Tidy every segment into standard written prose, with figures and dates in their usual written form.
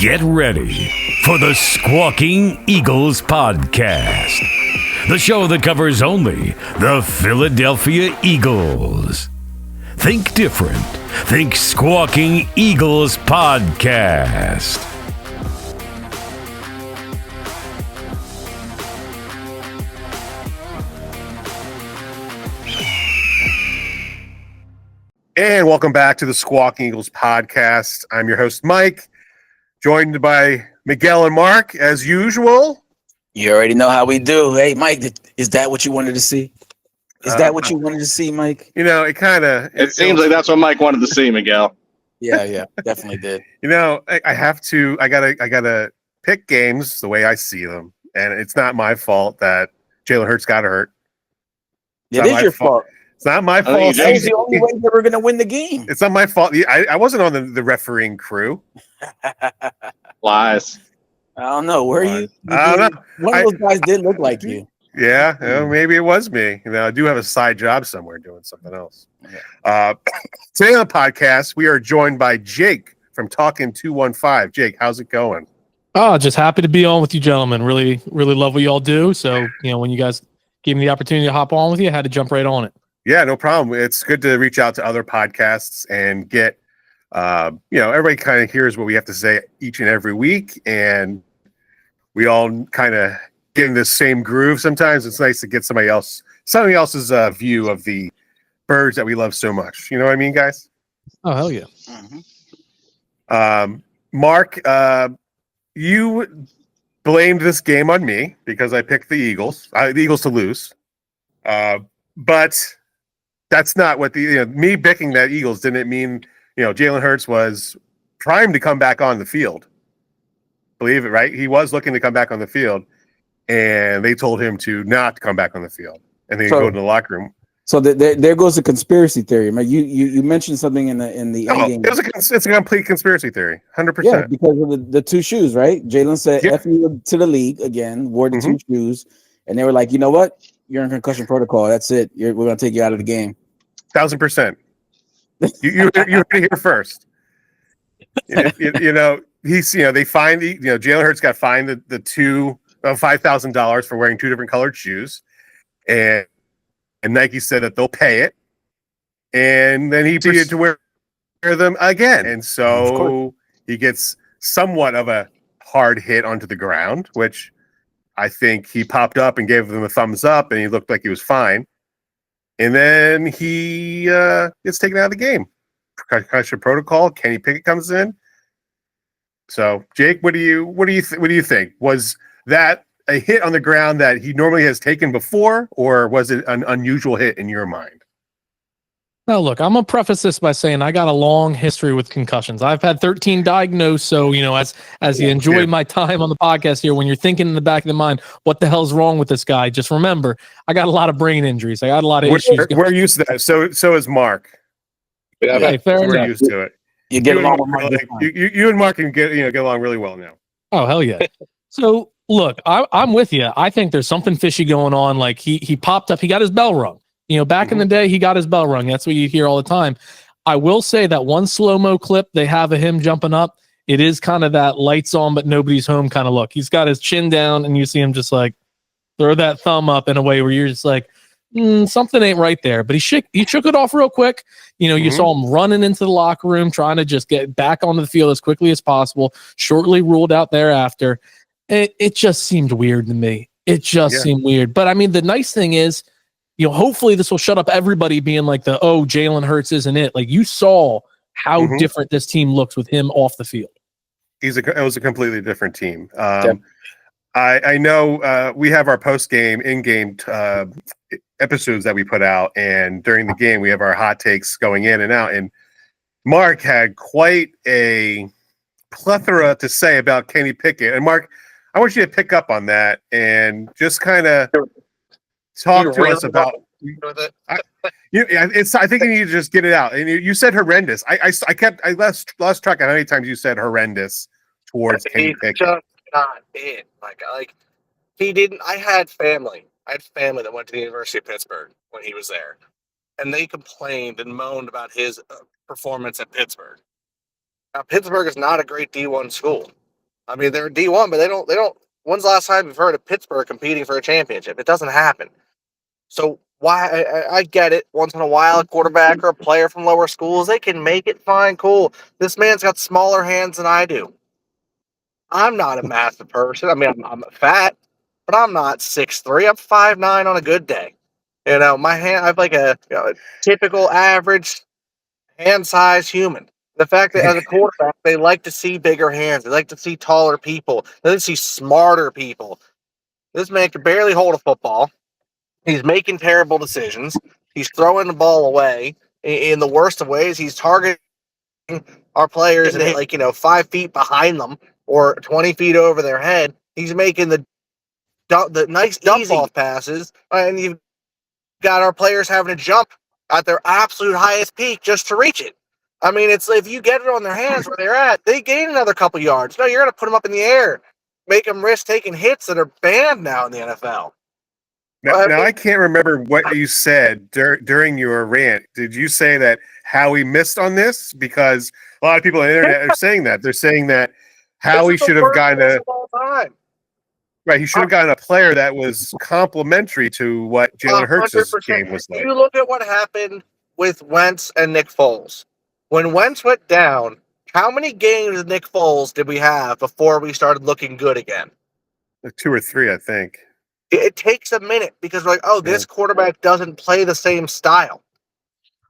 Get ready for the Squawking Eagles Podcast, the show that covers only the Philadelphia Eagles. Think different. Think Squawking Eagles Podcast. And welcome back to the Squawking Eagles Podcast. I'm your host, Mike, joined by Miguel and Mark, as usual. You already know how we do. Hey, Mike, is that what you wanted to see? Is that what you wanted to see, Mike? You know, it seems like that's what Mike wanted to see, Miguel. Yeah, definitely did. You know, I gotta pick games the way I see them, and it's not my fault that Jalen Hurts got hurt. It is your fault. It's not my fault. That was the only way they were going to win the game. It's not my fault. I wasn't on the refereeing crew. Lies. I don't know. Were you? I don't know. One of those guys did look like you. Yeah, maybe it was me. You know, I do have a side job somewhere doing something else. Today on the podcast, we are joined by Jake from Talking 215. Jake, how's it going? Oh, just happy to be on with you, gentlemen. Really, really love what you all do. So, when you guys gave me the opportunity to hop on with you, I had to jump right on it. Yeah, no problem. It's good to reach out to other podcasts and get, everybody kind of hears what we have to say each and every week, and we all kind of get in this same groove. Sometimes it's nice to get somebody else's view of the birds that we love so much. You know what I mean, guys? Oh, hell yeah. Mm-hmm. Mark, you blamed this game on me because I picked the Eagles to lose. But that's not what me picking that Eagles didn't mean, Jalen Hurts was primed to come back on the field. Believe it, right? He was looking to come back on the field, and they told him to not come back on the field, and then go to the locker room. So there goes the conspiracy theory. You mentioned something in the end game. It's a complete conspiracy theory, 100%. Yeah, because of the two shoes, right? Jalen said F you to the league again, wore the two shoes, and they were like, you know what? You're in concussion protocol. That's it. We're going to take you out of the game. 1,000%. You heard it here first. They find Jalen Hurts got fined the $5,000 for wearing two different colored shoes, and Nike said that they'll pay it, and then he proceeded to wear them again, and so he gets somewhat of a hard hit onto the ground, which I think he popped up and gave them a thumbs up, and he looked like he was fine. And then he gets taken out of the game. Concussion protocol. Kenny Pickett comes in. So, Jake, what do you think? Was that a hit on the ground that he normally has taken before, or was it an unusual hit in your mind? Now, look, I'm going to preface this by saying I got a long history with concussions. I've had 13 diagnosed. So, as you enjoy my time on the podcast here, when you're thinking in the back of the mind, what the hell's wrong with this guy? Just remember, I got a lot of brain injuries. I got a lot of issues. We're used to that. So is Mark. Yeah, fair enough. We're used to it. You get along with Mark. You and Mark can get along really well now. Oh, hell yeah. So, look, I'm with you. I think there's something fishy going on. Like he popped up. He got his bell rung. Back in the day, he got his bell rung. That's what you hear all the time. I will say that one slow-mo clip they have of him jumping up, it is kind of that lights on but nobody's home kind of look. He's got his chin down, and you see him just like throw that thumb up in a way where you're just like, something ain't right there. But he shook it off real quick. You saw him running into the locker room, trying to just get back onto the field as quickly as possible, shortly ruled out thereafter. It just seemed weird to me. It just seemed weird. But, the nice thing is, hopefully this will shut up everybody being like Jalen Hurts isn't it. Like, you saw how different this team looks with him off the field. It was a completely different team. I know we have our post-game, in-game episodes that we put out, and during the game we have our hot takes going in and out, and Mark had quite a plethora to say about Kenny Pickett. And Mark, I want you to pick up on that and just kind of talk to us about it. I think you need to just get it out. And you said horrendous. I lost track of how many times you said horrendous towards Kenny Pickett. Just not it. Like he didn't. I had family that went to the University of Pittsburgh when he was there, and they complained and moaned about his performance at Pittsburgh. Now, Pittsburgh is not a great D1 school. I mean, they're D1, but they don't. When's the last time you've heard of Pittsburgh competing for a championship? It doesn't happen. So why? I get it. Once in a while, a quarterback or a player from lower schools, they can make it fine, cool. This man's got smaller hands than I do. I'm not a massive person. I mean, I'm fat, but I'm not 6'3". I'm 5'9" on a good day. You know, my hand. I have like a typical average hand size human. The fact that as a quarterback, they like to see bigger hands. They like to see taller people. They like to see smarter people. This man can barely hold a football. He's making terrible decisions. He's throwing the ball away in the worst of ways. He's targeting our players and 5 feet behind them or 20 feet over their head. He's making the nice dump off passes, and you've got our players having to jump at their absolute highest peak just to reach it. I mean, it's if you get it on their hands where they're at, they gain another couple yards. No, you're going to put them up in the air, make them risk taking hits that are banned now in the NFL. Now I can't remember what you said during your rant. Did you say that Howie missed on this? Because a lot of people on the internet are saying that. They're saying that Howie should have gotten he should have gotten a player that was complementary to what Jalen Hurts' game was like. You look at what happened with Wentz and Nick Foles. When Wentz went down, how many games of Nick Foles did we have before we started looking good again? 2 or 3, I think. It takes a minute because we're like, this quarterback doesn't play the same style.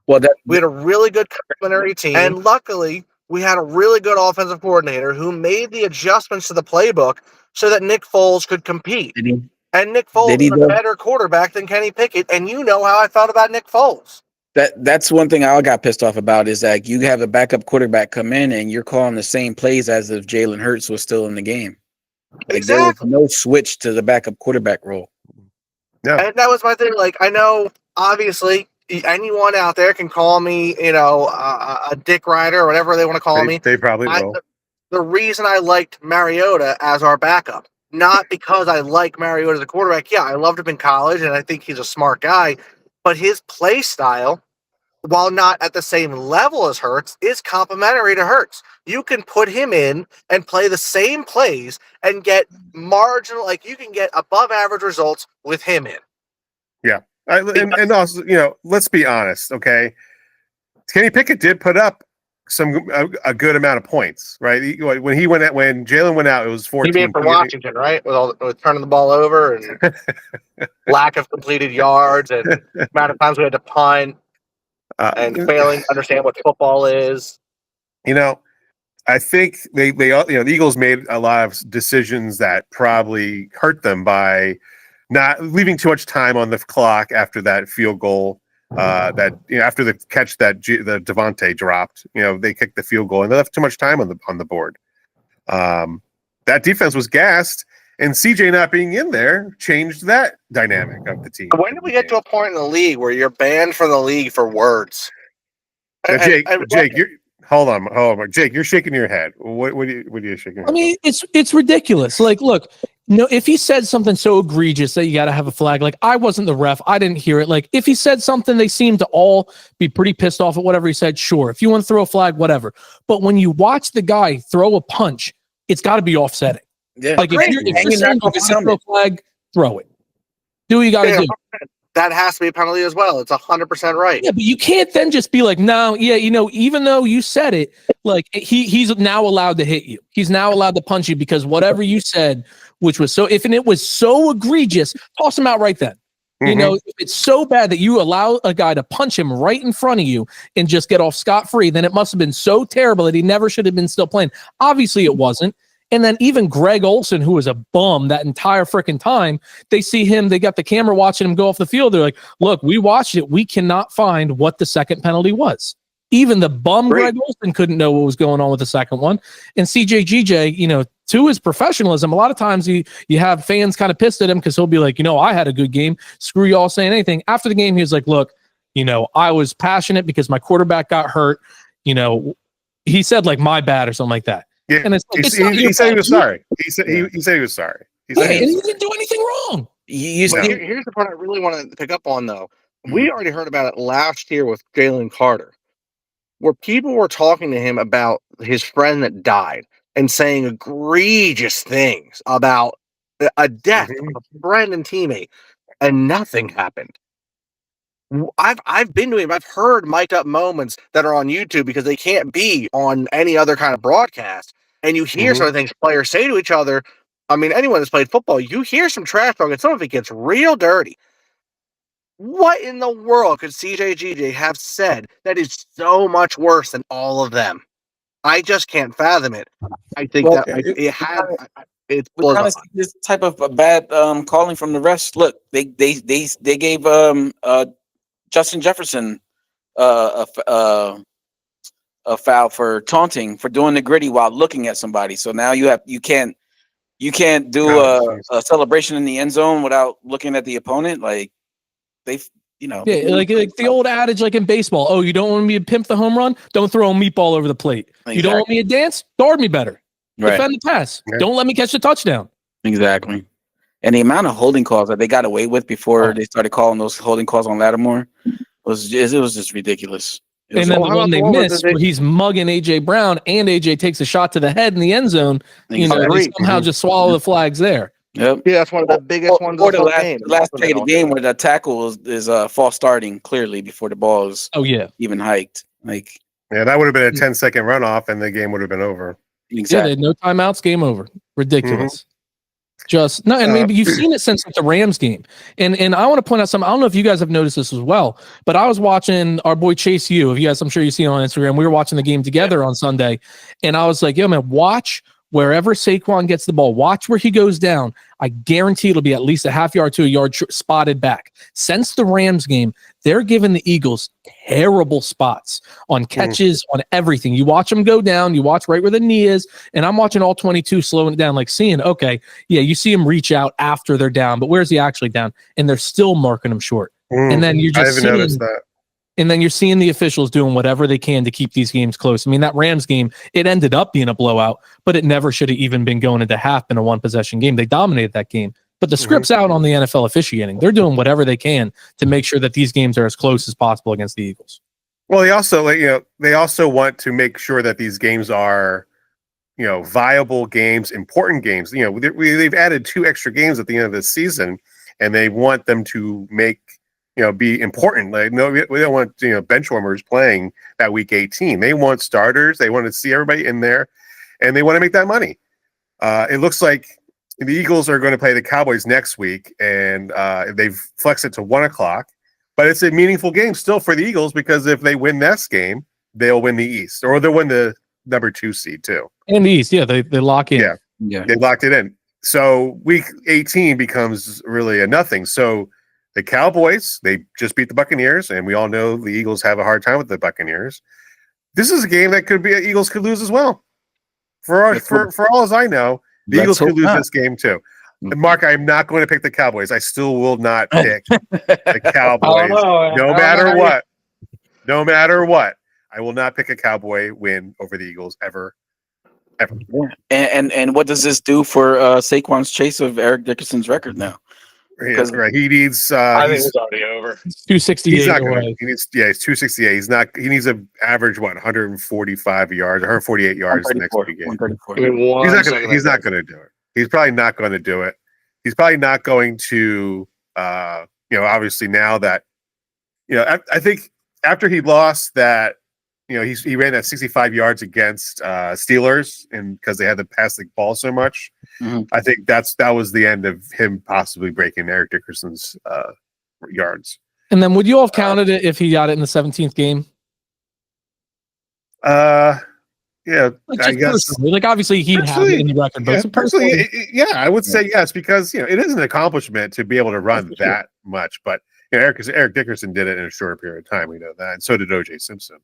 Well, we had a really good complementary team, and luckily we had a really good offensive coordinator who made the adjustments to the playbook so that Nick Foles could compete. And Nick Foles is a better quarterback than Kenny Pickett, and you know how I felt about Nick Foles. That's one thing I got pissed off about is that you have a backup quarterback come in and you're calling the same plays as if Jalen Hurts was still in the game. Like, exactly. There was no switch to the backup quarterback role. No. And that was my thing. Like, I know, obviously, anyone out there can call me, a dick rider or whatever they want to call me. They probably will. The reason I liked Mariota as our backup, not because I like Mariota as a quarterback. Yeah, I loved him in college, and I think he's a smart guy. But his play style, while not at the same level as Hurts, is complementary to Hurts. You can put him in and play the same plays and get marginal, you can get above average results with him in. Yeah. And also, let's be honest, okay? Kenny Pickett did put up a good amount of points, right? When Jalen went out, it was 14. He made for Washington, right? With turning the ball over and lack of completed yards and amount of times we had to punt. And failing to understand what football is. I think the Eagles made a lot of decisions that probably hurt them by not leaving too much time on the clock after that field goal. After the catch that the Devontae dropped, they kicked the field goal and they left too much time on the board. That defense was gassed. And CJ not being in there changed that dynamic of the team. When did we get to a point in the league where you're banned from the league for words? Jake, hold on. Jake, you're shaking your head. What are you shaking your head? I mean, it's ridiculous. Like, look, if he said something so egregious that you got to have a flag, like I wasn't the ref, I didn't hear it. Like, if he said something, they seemed to all be pretty pissed off at whatever he said. Sure, if you want to throw a flag, whatever. But when you watch the guy throw a punch, it's got to be offsetting. Yeah. Like if you're saying you can throw a flag, throw it. Do what you got to do. That has to be a penalty as well. It's 100% right. Yeah, but you can't then just be like, no, yeah, even though you said it, like he's now allowed to hit you. He's now allowed to punch you because whatever you said, which was it was so egregious, toss him out right then. Mm-hmm. If it's so bad that you allow a guy to punch him right in front of you and just get off scot-free, then it must have been so terrible that he never should have been still playing. Obviously it wasn't. And then even Greg Olsen, who was a bum that entire freaking time, they see him, they got the camera watching him go off the field. They're like, look, we watched it. We cannot find what the second penalty was. Even the bum Greg Olsen couldn't know what was going on with the second one. And CJ, to his professionalism, a lot of times you have fans kind of pissed at him because he'll be like, I had a good game. Screw y'all saying anything. After the game, he was like, look, I was passionate because my quarterback got hurt. He said like my bad or something like that. Yeah, and he said he was sorry. He said he was sorry. He didn't do anything wrong. Here's the part I really want to pick up on, though. We already heard about it last year with Jalen Carter, where people were talking to him about his friend that died. and saying egregious things about a death of a friend and teammate, and nothing happened. I've been to him. I've heard mic'd up moments that are on YouTube because they can't be on any other kind of broadcast. And you hear some of the things players say to each other. I mean, anyone that's played football, you hear some trash talk, and some of it gets real dirty. What in the world could CJGJ have said that is so much worse than all of them? I just can't fathom it. I think it blows kind my of see this type of bad calling from the refs. Look, they gave Justin Jefferson a foul for taunting, for doing the gritty while looking at somebody. So now you can't do a celebration in the end zone without looking at the opponent. Like like the old adage, like in baseball. Oh, you don't want me to pimp the home run? Don't throw a meatball over the plate. Exactly. You don't want me to dance? Guard me better. Right. Defend the pass. Yeah. Don't let me catch the touchdown. Exactly. And the amount of holding calls that they got away with before they started calling those holding calls on Lattimore was just ridiculous. And then the one they missed, where he's mugging AJ Brown, and AJ takes a shot to the head in the end zone. They somehow just swallow the flags there. Yep. Yeah, that's one of the biggest ones of the game. The last play of the game where the tackle is false starting clearly before the ball is even hiked. Like, yeah, that would have been a 10-second runoff, and the game would have been over. Exactly. Yeah, they had no timeouts, game over. Ridiculous. Just no, and maybe you've seen it since the Rams game. And I want to point out something. I don't know if you guys have noticed this as well, but I was watching our boy Chase U. If you guys, I'm sure you've seen it on Instagram. We were watching the game together on Sunday, and I was like, yo, man, watch wherever Saquon gets the ball. Watch where he goes down. I guarantee it'll be at least a half yard to a yard spotted back. Since the Rams game, they're giving the Eagles terrible spots on catches, on everything. You watch them go down. You watch right where the knee is. And I'm watching all 22 slowing it down, like seeing, okay, yeah, you see them reach out after they're down, but where's he actually down? And they're still marking them short. And then you're just noticed that. And then you're seeing the officials doing whatever they can to keep these games close. I mean, that Rams game, it ended up being a blowout, but it never should have even been going into half in a one-possession game. They dominated that game. But the script's out on the NFL officiating. They're doing whatever they can to make sure that these games are as close as possible against the Eagles. Well, they also want to make sure that these games are, viable games, important games. They've added 2 extra games at the end of the season, and they want them to be important. Like, no, we don't want bench warmers playing that week 18. They want starters. They want to see everybody in there, and they want to make that money. It looks like the Eagles are going to play the Cowboys next week, and they've flexed it to 1:00. But it's a meaningful game still for the Eagles, because if they win this game, they'll win the East, or they'll win the number 2 seed too. And the East, yeah, they lock in. Yeah, they locked it in. So week 18 becomes really a nothing. So the Cowboys, they just beat the Buccaneers, and we all know the Eagles have a hard time with the Buccaneers. This is a game that Eagles could lose as well. For all as I know, the Eagles could lose this game too. And Mark, I'm not going to pick the Cowboys. I still will not pick the Cowboys. No matter what. No matter what. I will not pick a Cowboy win over the Eagles ever. Yeah. And what does this do for Saquon's chase of Eric Dickerson's record now? Because he needs. I think it's already over. 268. He's 268. He needs an average 145 yards, 148 yards the next week. He's not going to do it. He's probably not going to do it. He's probably not going to. Obviously now that, I think after he lost that, he ran that 65 yards against Steelers, and because they had to pass the ball so much, I think that was the end of him possibly breaking Eric Dickerson's yards. And then would you all have counted it if he got it in the 17th game? Yeah, I guess. Like, obviously he'd have it in the record, but personally, I would say yes, because it is an accomplishment to be able to run that much. But Eric Dickerson did it in a shorter period of time. We know that, and so did O.J. Simpson.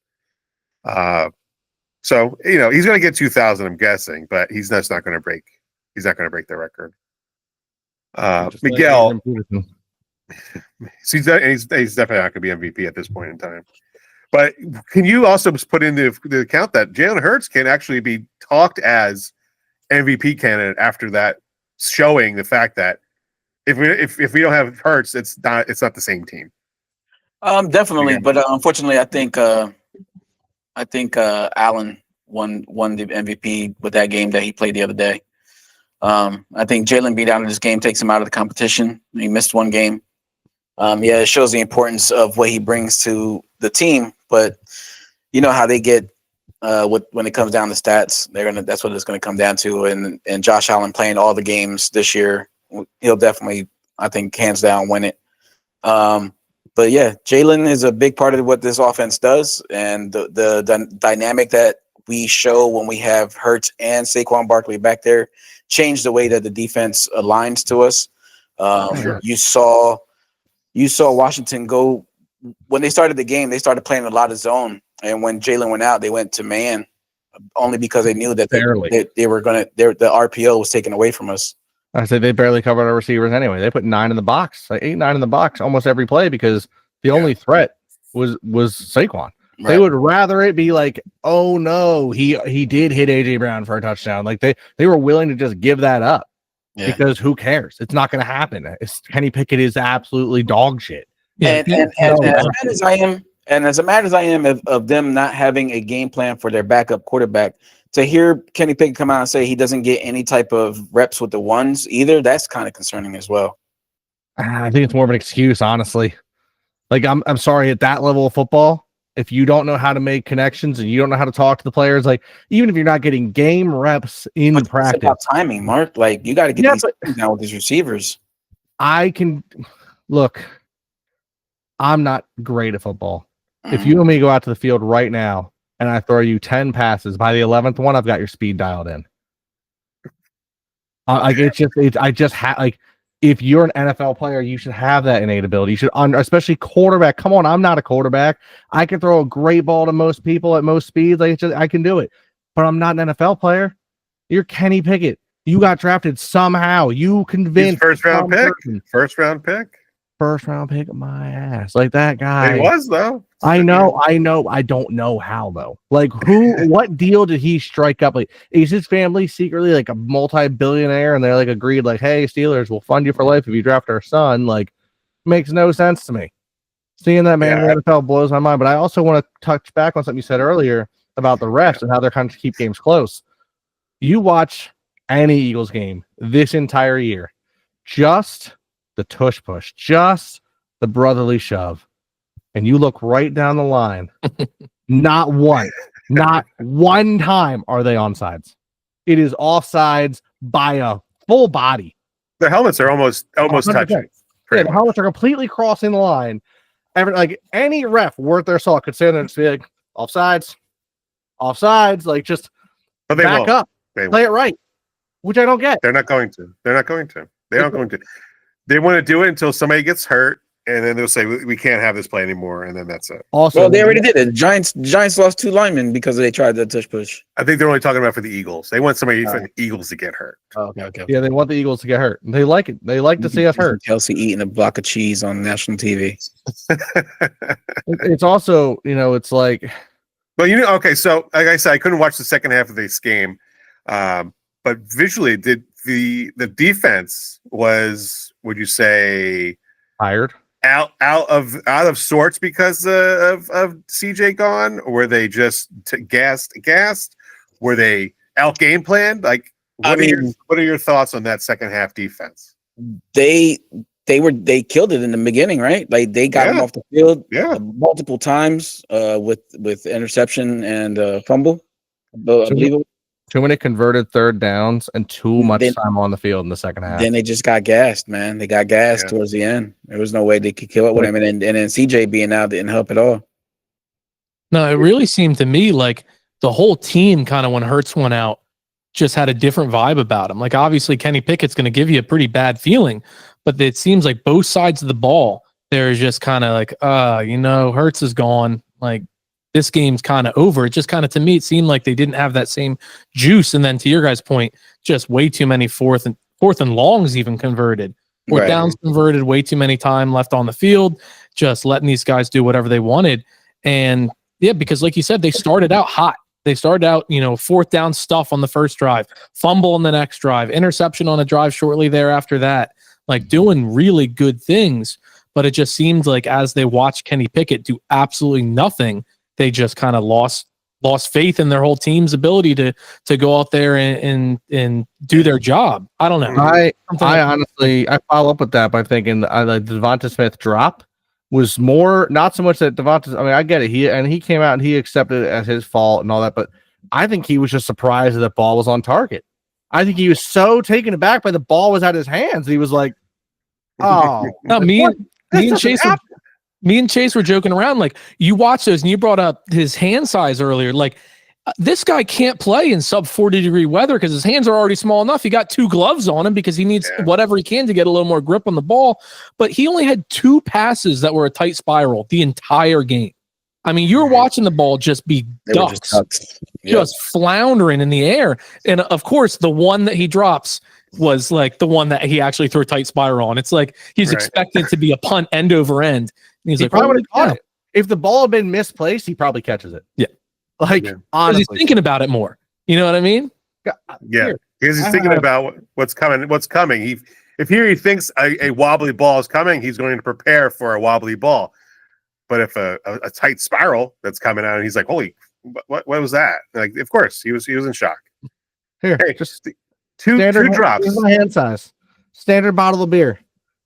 So he's going to get 2,000, I'm guessing, but he's not going to break. He's not going to break the record. Miguel, he's definitely not going to be MVP at this point in time. But can you also put into the account that Jalen Hurts can actually be talked as MVP candidate after that, showing the fact that if we don't have Hurts, it's not the same team. Definitely, but unfortunately, I think Allen won the MVP with that game that he played the other day. I think Jalen being out of this game takes him out of the competition. He missed one game. Yeah, it shows the importance of what he brings to the team, but you know how they get when it comes down to stats, that's what it's gonna come down to. And Josh Allen playing all the games this year, he'll definitely, I think, hands down win it. But yeah, Jalen is a big part of what this offense does, and the dynamic that we show when we have Hurts and Saquon Barkley back there changed the way that the defense aligns to us. Sure. You saw Washington go when they started the game. They started playing a lot of zone, and when Jalen went out, they went to man, only because they knew that they were gonna. The RPO was taken away from us. I said they barely covered our receivers anyway. They put 9 in the box, like 8, 9 in the box, almost every play because the only threat was Saquon. Right. They would rather it be like, oh no, he did hit AJ Brown for a touchdown. Like they were willing to just give that up because who cares? It's not going to happen. Kenny Pickett is absolutely dog shit. And as mad as I am of them not having a game plan for their backup quarterback, to hear Kenny Pickett come out and say he doesn't get any type of reps with the ones either, that's kind of concerning as well. I think it's more of an excuse, honestly. Like I'm sorry, at that level of football, if you don't know how to make connections and you don't know how to talk to the players, like even if you're not getting game reps in practice, it's about timing, Mark. Like you got to get these things down with these receivers. I can look. I'm not great at football. If you and me go out to the field right now and I throw you 10 passes, by the 11th one, I've got your speed dialed in. If you're an NFL player, you should have that innate ability. You should, especially quarterback. Come on, I'm not a quarterback. I can throw a great ball to most people at most speeds. I can do it, but I'm not an NFL player. You're Kenny Pickett. You got drafted somehow. You convinced first round pick. First round pick. My ass, like that guy. He was though. I know. I don't know how though. Like what deal did he strike up? Like, is his family secretly like a multi-billionaire and they're like agreed like, hey, Steelers, we'll fund you for life if you draft our son? Like, makes no sense to me. Seeing that man in the NFL blows my mind. But I also want to touch back on something you said earlier about the refs and how they're trying to keep games close. You watch any Eagles game this entire year, just the tush push, just the brotherly shove. And you look right down the line, not one time are they onside. It is offsides by a full body. The helmets are almost touching. Yeah, the helmets are completely crossing the line. Any ref worth their salt could stand there and be like, offsides, like just back up, play it right, which I don't get. They're not going to. They want to do it until somebody gets hurt. And then they'll say, we can't have this play anymore. And then that's it. Also, well, they already did it. Giants lost 2 linemen because they tried the tush push. I think they're only talking about for the Eagles. They want somebody for the Eagles to get hurt. Oh, okay. Yeah, they want the Eagles to get hurt. They like it. They like to see us hurt. Kelsey eating a block of cheese on national TV. It's also, it's like. Well, okay. So, like I said, I couldn't watch the second half of this game. But visually, the defense was, would you say, tired? Out of sorts because of CJ gone, or were they just gassed? Were they out game planned? Like, what are your thoughts on that second half defense? They killed it in the beginning, right? Like they got him off the field multiple times with interception and fumble. I believe too many converted third downs and too much time on the field in the second half. Then they just got gassed, man. They got gassed towards the end. There was no way they could kill it with him. And then CJ being out didn't help at all. No, it really seemed to me like the whole team kind of when Hurts went out just had a different vibe about him. Like obviously Kenny Pickett's going to give you a pretty bad feeling, but it seems like both sides of the ball, they're just kind of like, Hurts is gone. Like, this game's kind of over. It just kind of, to me, it seemed like they didn't have that same juice. And then to your guys' point, just way too many fourth and longs even converted. Fourth downs converted, way too many time left on the field, just letting these guys do whatever they wanted. And yeah, because like you said, they started out hot. They started out, fourth down stuff on the first drive, fumble on the next drive, interception on a drive shortly thereafter that, like doing really good things. But it just seemed like as they watched Kenny Pickett do absolutely nothing, they just kind of lost lost faith in their whole team's ability to go out there and do their job. I don't know. I honestly I follow up with that by thinking the Devonta Smith drop was more not so much that Devonta. I mean, I get it. He came out and he accepted it as his fault and all that, but I think he was just surprised that the ball was on target. I think he was so taken aback by the ball was out of his hands. He was like, "Oh, no, me and Chase were joking around. Like, you watch those, and you brought up his hand size earlier. Like, this guy can't play in sub 40-degree weather because his hands are already small enough. He got 2 gloves on him because he needs whatever he can to get a little more grip on the ball. But he only had 2 passes that were a tight spiral the entire game. I mean, you were watching the ball just be ducks, just floundering in the air. And of course, the one that he drops was like the one that he actually threw a tight spiral on. It's like he's expected to be a punt end over end. And he's like, probably would have caught it. If the ball had been misplaced, he probably catches it. Yeah. Like, honestly. He's thinking about it more. You know what I mean? Yeah. Because he's thinking about what's coming. If he thinks a wobbly ball is coming, he's going to prepare for a wobbly ball. But if a tight spiral that's coming out, and he's like, "Holy, what was that?" Like, of course, he was in shock. Here, hey, just two drops. Here's my hand size. Standard bottle of beer.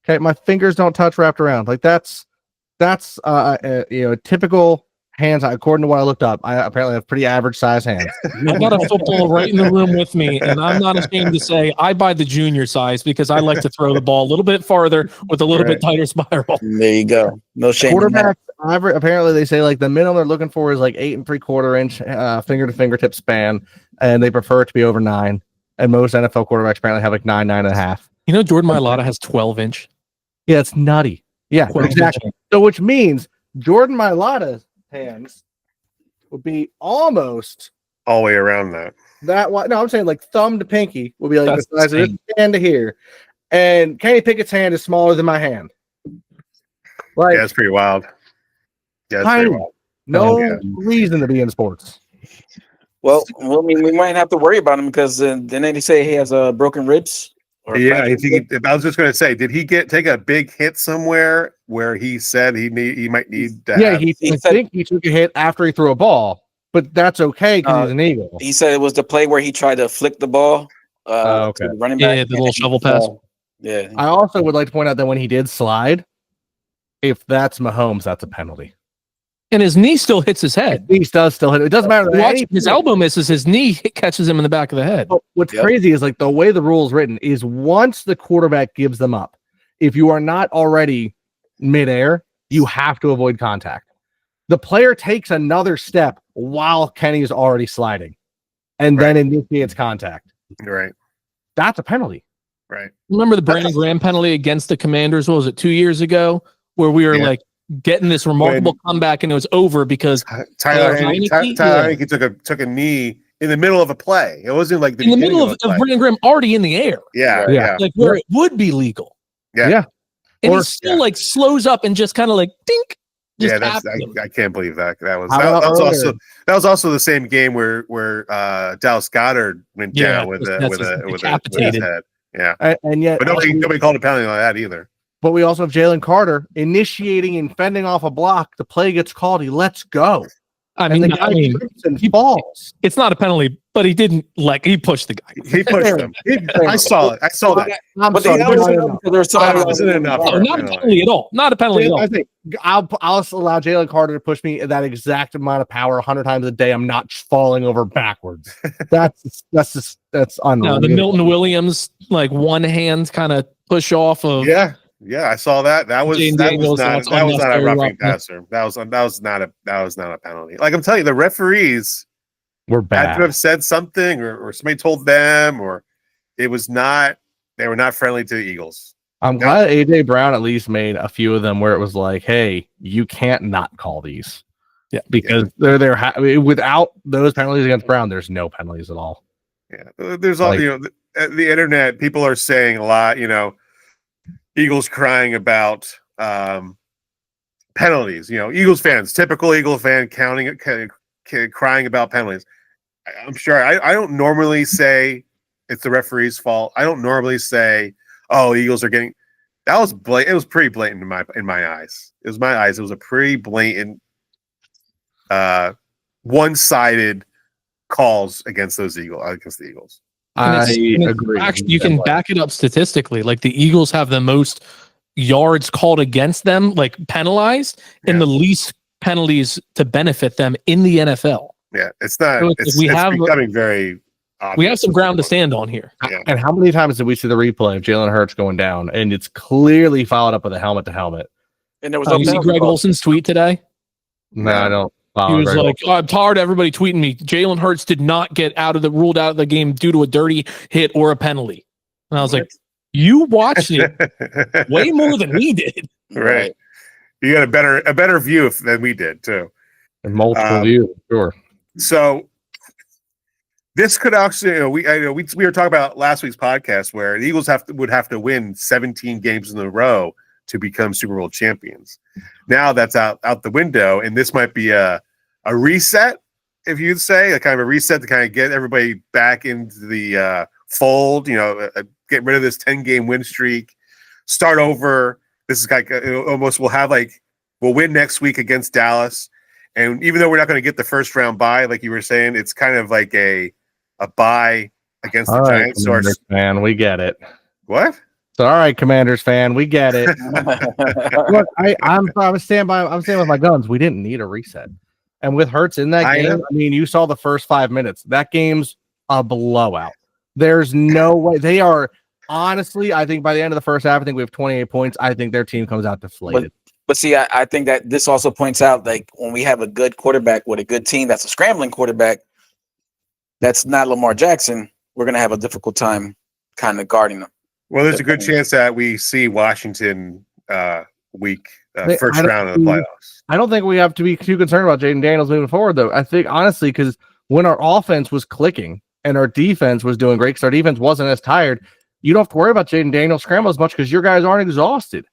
Okay, my fingers don't touch wrapped around. Like that's a typical hand size. According to what I looked up, I apparently have pretty average size hands. I've got a football right in the room with me, and I'm not ashamed to say I buy the junior size because I like to throw the ball a little bit farther with a little bit tighter spiral. There you go. No shame. Quarterback average. Apparently, they say like the minimum they're looking for is like 8 3/4 inch finger to fingertip span, and they prefer it to be over 9. And most NFL quarterbacks apparently have like 9, 9.5. You know, Jordan Mailata has 12-inch. Yeah, it's nutty. Yeah, exactly. So, which means Jordan Mailata's hands would be almost all the way around that. No, I'm saying like thumb to pinky would be like the size of this hand to here, and Kenny Pickett's hand is smaller than my hand. Like, yeah, it's pretty wild. Yeah, it's pretty wild. No reason to be in sports. Well, I mean, we might have to worry about him because didn't they say he has broken ribs? Yeah, I was just going to say, did he take a big hit somewhere where he said he might need to? Yeah, I think he took a hit after he threw a ball, but that's okay because he's an Eagle. He said it was the play where he tried to flick the ball. To the running back. Yeah, the little shovel pass. Yeah. I also would like to point out that when he did slide, if that's Mahomes, that's a penalty. And his knee still hits his head. His knee does still hit. It doesn't matter. His elbow misses. His knee catches him in the back of the head. But what's crazy is like the way the rule is written is once the quarterback gives them up, if you are not already midair, you have to avoid contact. The player takes another step while Kenny is already sliding and then initiates contact. Right. That's a penalty. Right. Remember the Brandon Graham penalty against the Commanders? What was it, 2 years ago? Where we were like getting this remarkable comeback and it was over because Tyler Heineke took a knee in the middle of a play. It wasn't like in the middle of Brandon Graham already in the air. Yeah. Like where it would be legal. Yeah. And he still like slows up and just kind of like dink. I can't believe that. That was also the same game where Dallas Goedert went down with his head. Yeah. And yet but nobody called a penalty on that either. But we also have Jalen Carter initiating and fending off a block. The play gets called. He lets go. I mean, he falls. It's not a penalty, but he didn't he pushed the guy. He pushed him. I saw it. I saw that. But that wasn't enough. Not a penalty at all. Not a penalty at all. I think I'll allow Jalen Carter to push me that exact amount of power 100 times a day. I'm not falling over backwards. That's unreal. No, the Milton Williams like one hand kind of push off of. Yeah, I saw that. That was not a roughing passer. That was not a penalty. Like I'm telling you, the referees were bad. Had to have said something, or somebody told them, or it was not. They were not friendly to the Eagles. I'm glad AJ Brown at least made a few of them where it was like, "Hey, you can't not call these." Yeah, because they're there. Without those penalties against Brown, there's no penalties at all. Yeah, there's all the internet. People are saying a lot. Eagles crying about penalties. Eagles fans, typical Eagle fan, crying about penalties. I'm sure I don't normally say it's the referee's fault. I don't normally say, "Oh, Eagles are getting." That was blatant. It was pretty blatant in my eyes. It was my eyes. It was a pretty blatant one-sided calls against the Eagles. I And agree. Actually, you can back it up statistically. Like the Eagles have the most yards called against them, like penalized, and the least penalties to benefit them in the NFL. Yeah, it's not. So it's becoming very. We have some ground to stand on here. Yeah. And how many times did we see the replay of Jalen Hurts going down, and it's clearly followed up with a helmet to helmet? And there was You see Greg Olson's tweet today? No, I don't. He was like, I'm tired of everybody tweeting me. Jalen Hurts did not get ruled out of the game due to a dirty hit or a penalty. And I was like, you watched it way more than we did. Right. You got a better view than we did too. And multiple views, sure. So this could actually, we were talking about last week's podcast where the Eagles would have to win 17 games in a row to become Super Bowl champions. Now that's out the window, and this might be a reset, if you'd say, a kind of a reset to kind of get everybody back into the fold. Get rid of this 10-game win streak, start over. This is like almost we'll win next week against Dallas, and even though we're not going to get the first round bye, like you were saying, it's kind of like a bye against the Giants. Commanders fan, we get it. What? So, all right, Commanders fan, we get it. Look, I'm standing with my guns. We didn't need a reset, and with Hurts in that game, I mean, you saw the first 5 minutes. That game's a blowout. There's no way they are. Honestly, I think by the end of the first half, I think we have 28 points. I think their team comes out deflated. But see, I think that this also points out, like, when we have a good quarterback with a good team that's a scrambling quarterback, that's not Lamar Jackson, we're going to have a difficult time kind of guarding them. Well, there's a good chance that we see Washington week first round of the playoffs. I don't think we have to be too concerned about Jaden Daniels moving forward, though. I think, honestly, because when our offense was clicking and our defense was doing great, because our defense wasn't as tired, you don't have to worry about Jaden Daniels scramble as much because your guys aren't exhausted.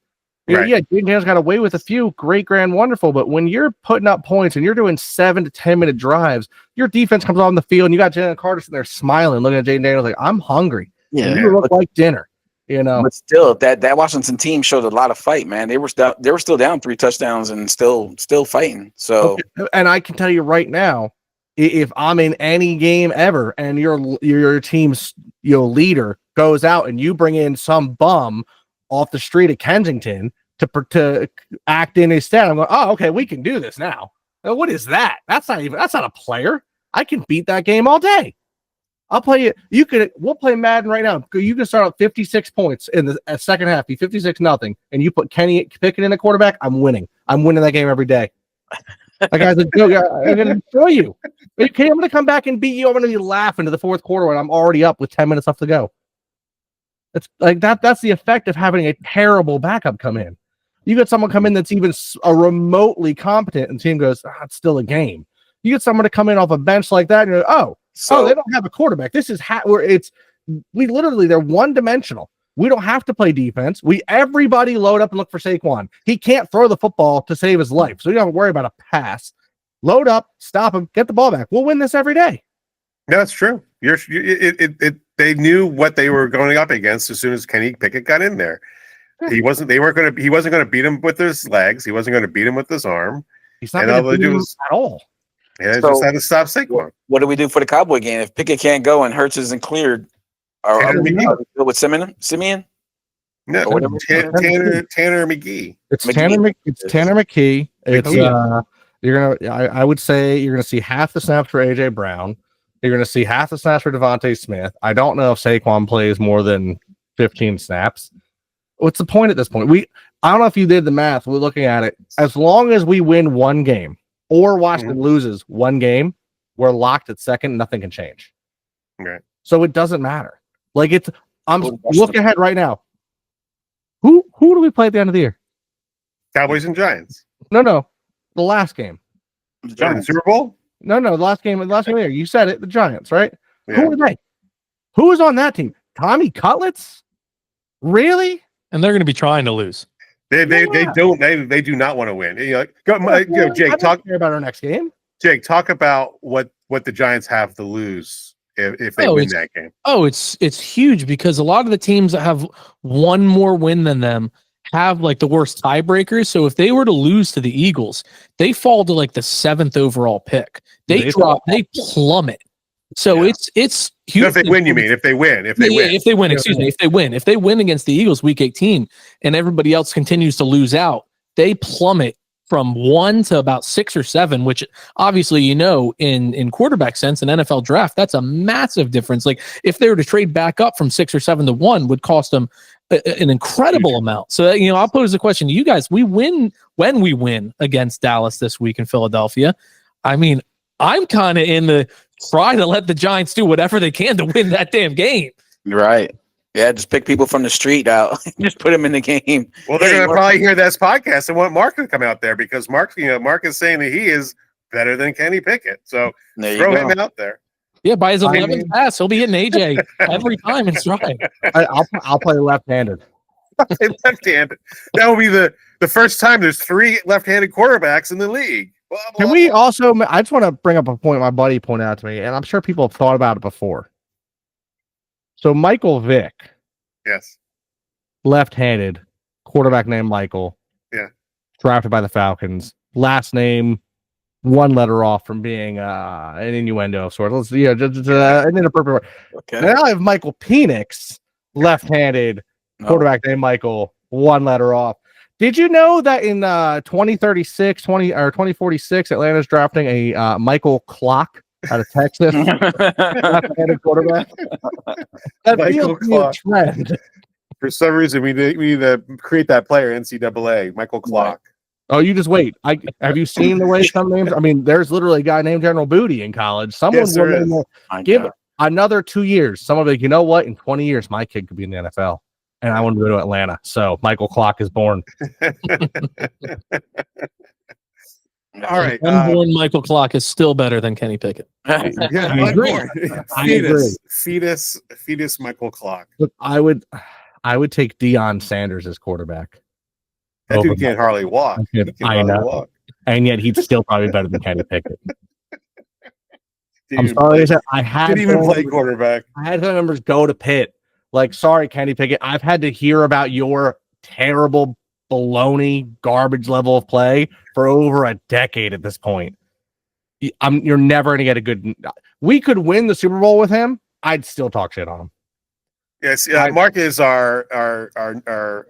Right. Yeah, Jaden Daniels got away with a few great, grand, wonderful, but when you're putting up points and you're doing 7 to 10 minute drives, your defense comes on the field and you got Jalen Carter sitting there smiling, looking at Jaden Daniels like, I'm hungry. Yeah, and you look like dinner. But still, that Washington team showed a lot of fight, man. They were still down 3 touchdowns and still fighting. So, and I can tell you right now, if I'm in any game ever and your team's leader goes out and you bring in some bum off the street of Kensington to act in his stead, I'm going, oh, okay, we can do this now. What is that? That's not a player. I can beat that game all day. I'll play it. We'll play Madden right now. You can start out 56 points in the second half, be 56-0, and you put Kenny Pickett in the quarterback. I'm winning. I'm winning that game every day. Like I'm going to show you. Okay, I'm going to come back and beat you. I'm going to laugh into the fourth quarter when I'm already up with 10 minutes left to go. It's like that. That's the effect of having a terrible backup come in. You get someone come in that's even remotely competent, and the team goes, it's still a game. You get someone to come in off a bench like that, and you're like, they don't have a quarterback. This is they're one-dimensional. We don't have to play defense. Everybody load up and look for Saquon. He can't throw the football to save his life, so you don't have to worry about a pass. Load up, stop him, get the ball back. We'll win this every day. No, that's true. They knew what they were going up against as soon as Kenny Pickett got in there. He wasn't going to beat him with his legs. He wasn't going to beat him with his arm. He's not going to beat him at all. Yeah, just had to stop Saquon. What do we do for the Cowboy game if Pickett can't go and Hurts isn't cleared? Are we good with Simeon? No, Tanner McGee. It's Tanner McKee. I would say you're gonna see half the snaps for AJ Brown. You're gonna see half the snaps for Devontae Smith. I don't know if Saquon plays more than 15 snaps. What's the point at this point? I don't know if you did the math. We're looking at it. As long as we win one game or Washington loses one game, we're locked at second. Nothing can change. Okay. So it doesn't matter. I'm looking ahead right now. Who do we play at the end of the year? Cowboys and Giants. No. The last game. The Giants. Super Bowl? No, the last game of the year. You said it, the Giants, right? Yeah. Who are they? Who is on that team? Tommy Cutlets? Really? And they're going to be trying to lose. They do not want to win. Jake, talk about our next game. Jake, talk about what the Giants have to lose if they win that game. Oh, it's huge because a lot of the teams that have one more win than them have like the worst tiebreakers. So if they were to lose to the Eagles, they fall to like the 7th overall pick. They plummet. So it's huge. If they win, you mean? If they win, if they win, if they win against the Eagles week 18, and everybody else continues to lose out, they plummet from 1 to about 6 or 7, which obviously, in quarterback sense, an NFL draft, that's a massive difference. Like if they were to trade back up from 6 or 7 to 1 would cost them an incredible amount. So, I'll pose the question to you guys. We win when we win against Dallas this week in Philadelphia. I mean, I'm kind of in the try to let the Giants do whatever they can to win that damn game. Right. Yeah, just pick people from the street out. Just put them in the game. Well, they're going to probably hear this podcast and want Mark to come out there because Mark is saying that he is better than Kenny Pickett. So throw him out there. Yeah, by his 11th pass, he'll be hitting AJ every time in stride. I'll play left-handed. Left-handed. That will be the first time there's 3 left-handed quarterbacks in the league. Blah, blah, Can we also? I just want to bring up a point my buddy pointed out to me, and I'm sure people have thought about it before. So Michael Vick, yes, left-handed quarterback named Michael, drafted by the Falcons. Last name 1 letter off from being an innuendo of sorts. Let's an inappropriate word. Okay. Now I have Michael Penix, left-handed quarterback named Michael, 1 letter off. Did you know that in 2046, Atlanta's drafting a Michael Clock out of Texas? Left-handed quarterback. That Michael feels to be a trend. For some reason, we need to create that player, NCAA, Michael Clock. Oh, you just wait. Have you seen the way some names? I mean, there's literally a guy named General Booty in college. Someone will give it another 2 years. Someone will be like, you know what? In 20 years, my kid could be in the NFL. And I want to go to Atlanta. So Michael Clock is born. All right. Unborn Michael Clock is still better than Kenny Pickett. Yeah, I agree. Fetus Michael Clock. Look, I would take Deion Sanders as quarterback. That dude can't hardly walk. I know. And yet he'd still probably better than Kenny Pickett. I'm sorry. I didn't even play quarterback. I had some members go to Pitt. Like, sorry, Kenny Pickett. I've had to hear about your terrible baloney garbage level of play for over a decade at this point. You're never going to get a good. We could win the Super Bowl with him. I'd still talk shit on him. Yes, Mark is our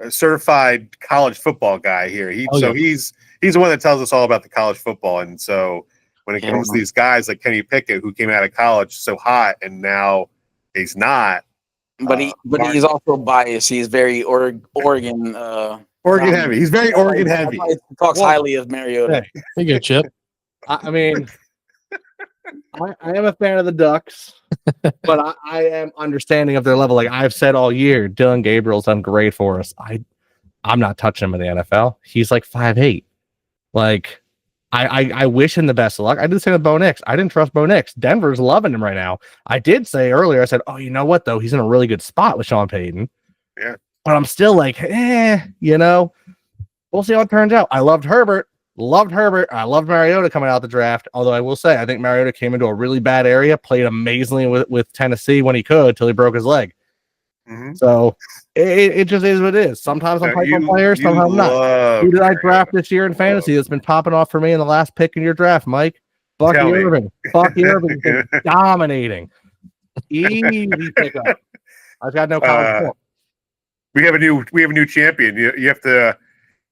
certified college football guy here. He's the one that tells us all about the college football. And so when it comes to these guys like Kenny Pickett, who came out of college so hot and now he's not. But he's also biased. He's very Oregon heavy. He's very Oregon heavy. He talks highly of Mariota. Hey, good Chip. I mean, I am a fan of the Ducks, but I am understanding of their level. Like I've said all year, Dylan Gabriel's done great for us. I'm not touching him in the NFL. He's like 5'8". Like I wish him the best of luck. I did say with Bo Nix. I didn't trust Bo Nix. Denver's loving him right now. I did say earlier, I said, oh, you know what, though? He's in a really good spot with Sean Payton. Yeah. But I'm still like, we'll see how it turns out. I loved Herbert. I loved Mariota coming out the draft. Although I will say, I think Mariota came into a really bad area, played amazingly with Tennessee when he could till he broke his leg. Mm-hmm. So it just is what it is. Sometimes I'm playing players, sometimes I'm not. Who did I draft this year in fantasy that's been popping off for me in the last pick in your draft, Mike? Bucky Irving. Bucky Irving is dominating. Easy pickup. I've got no college. We have a new champion. You have to.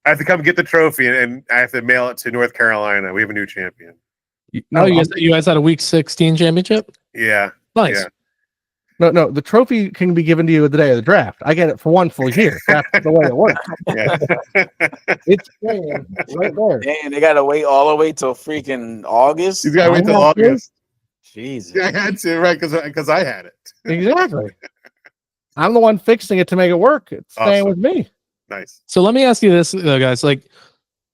I have to come get the trophy, and I have to mail it to North Carolina. We have a new champion. No, you guys had a Week 16 championship? Yeah. Nice. Yeah. No, the trophy can be given to you the day of the draft. I get it for 1 full year. That's the way it works. Yeah. It's right there. Dang, they got to wait all the way till freaking August? You got to wait till August. Jesus. Yeah, I had to, right, because I had it. Exactly. I'm the one fixing it to make it work. It's staying with me. Nice. So let me ask you this, guys. Like,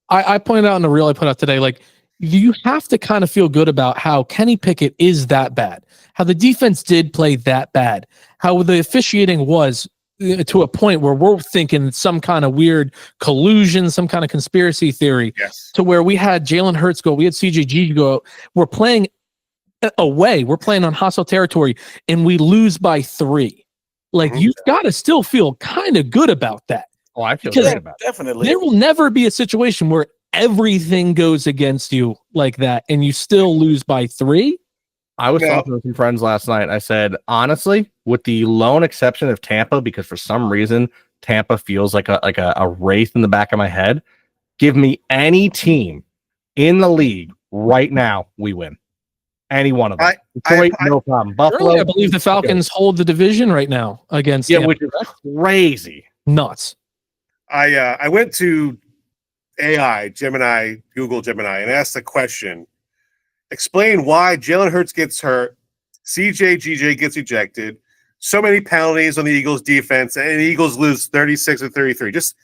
I pointed out in the reel I put out today, like, you have to kind of feel good about how Kenny Pickett is that bad, how the defense did play that bad, how the officiating was to a point where we're thinking some kind of weird collusion, some kind of conspiracy theory, to where we had Jalen Hurts go, we had CJG go, we're playing away, we're playing on hostile territory, and we lose by 3. Like, you've got to still feel kind of good about that. Oh, I feel Because- great about it. Definitely. There will never be a situation where everything goes against you like that and you still lose by 3. I was No. talking with some friends last night. I said, honestly, with the lone exception of Tampa, because for some reason Tampa feels like a wraith in the back of my head. Give me any team in the league right now, we win. Any one of them. Detroit, no problem. Buffalo, Really, I believe the Falcons hold the division right now against Tampa. which is crazy. Nuts. I went to AI, Gemini, Google Gemini, and asked the question: explain why Jalen Hurts gets hurt, GJ gets ejected, so many penalties on the Eagles defense, and the Eagles lose 36 or 33. Just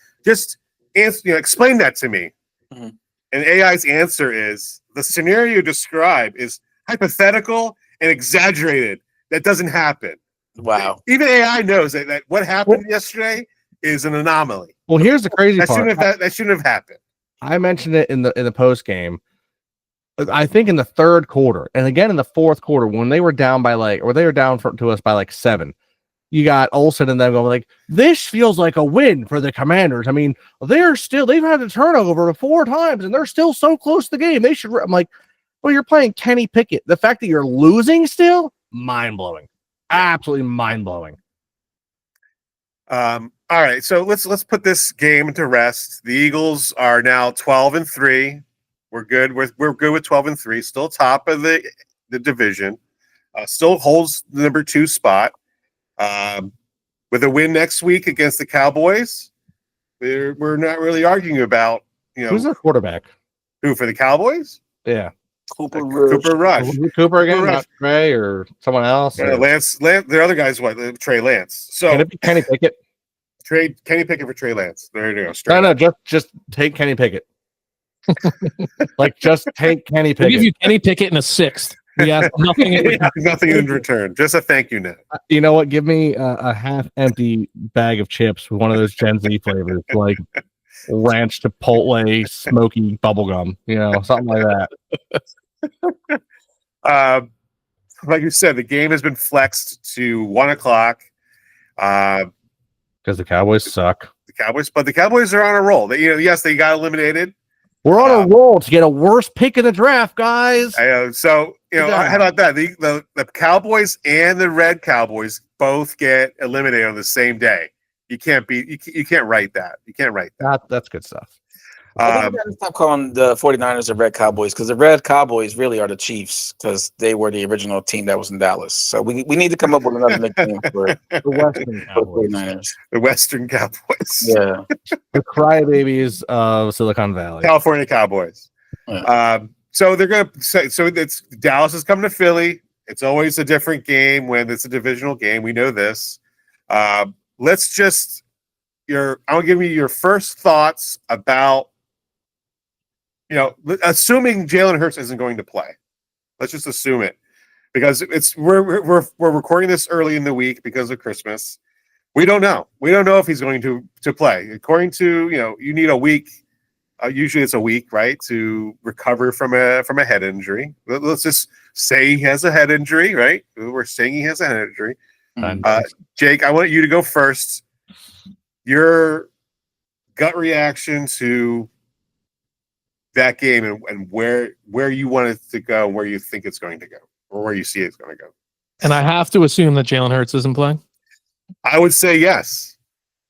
answer, explain that to me. Mhm. And AI's answer is the scenario you describe is hypothetical and exaggerated. That doesn't happen. Wow. Even AI knows that what happened yesterday is an anomaly. Well, here's the crazy That part. shouldn't have happened. I mentioned it in the post game. I think in the third quarter, and again in the fourth quarter, when they were down by to us by like 7. You got Olsen and them going like, this feels like a win for the Commanders. I mean, they've had a turnover 4 times and they're still so close to the game. They should. I'm like, well, you're playing Kenny Pickett. The fact that you're losing still, mind blowing, absolutely mind blowing. All right, so let's put this game to rest. The Eagles are now 12-3. We're good. We're good with 12-3. Still top of the division. Still holds the number 2 spot. With a win next week against the Cowboys, we're not really arguing about Who's their quarterback? who for the Cowboys. Yeah, Cooper Rush. Cooper again, Rush. not Trey or someone else. Or... Lance. The other guy's what? Trey Lance. So Can it be Kenny Pickett? trade Kenny Pickett for Trey Lance. There you go. No, Straight. just take Kenny Pickett. Just take Kenny We'll Pickett. give you Kenny Pickett in a 6th. We ask nothing in return. Nothing in return. Just a thank you note. You know what? Give me a half-empty bag of chips with one of those Gen Z flavors, like ranch chipotle smoky bubblegum, something like that. Like you said, the game has been flexed to 1:00. Because the Cowboys suck. But the Cowboys are on a roll. Yes, they got eliminated. We're on a roll to get a worse pick in the draft, guys. So how about that? The Cowboys and the Red Cowboys both get eliminated on the same day. You can't write that. You can't write that. That's good stuff. I gotta stop calling the 49ers the Red Cowboys, because the Red Cowboys really are the Chiefs, because they were the original team that was in Dallas. So we need to come up with another nickname for The Western the Cowboys. 49ers. The Western Cowboys. Yeah. The crybabies of Silicon Valley. California Cowboys. Yeah. So they're going to say, so it's Dallas is coming to Philly. It's always a different game when it's a divisional game. We know this. Let's just I'll give you your first thoughts about, assuming Jalen Hurts isn't going to play. Let's just assume it, because we're recording this early in the week because of Christmas. We don't know. We don't know if he's going to play. According to you need a week. Usually it's a week, right, to recover from a head injury. Let's just say he has a head injury, right? We're saying he has a head injury. Jake, I want you to go first. Your gut reaction to that game and where you want it to go, where you think it's going to go, or where you see it's going to go. And I have to assume that Jalen Hurts isn't playing. I would say yes.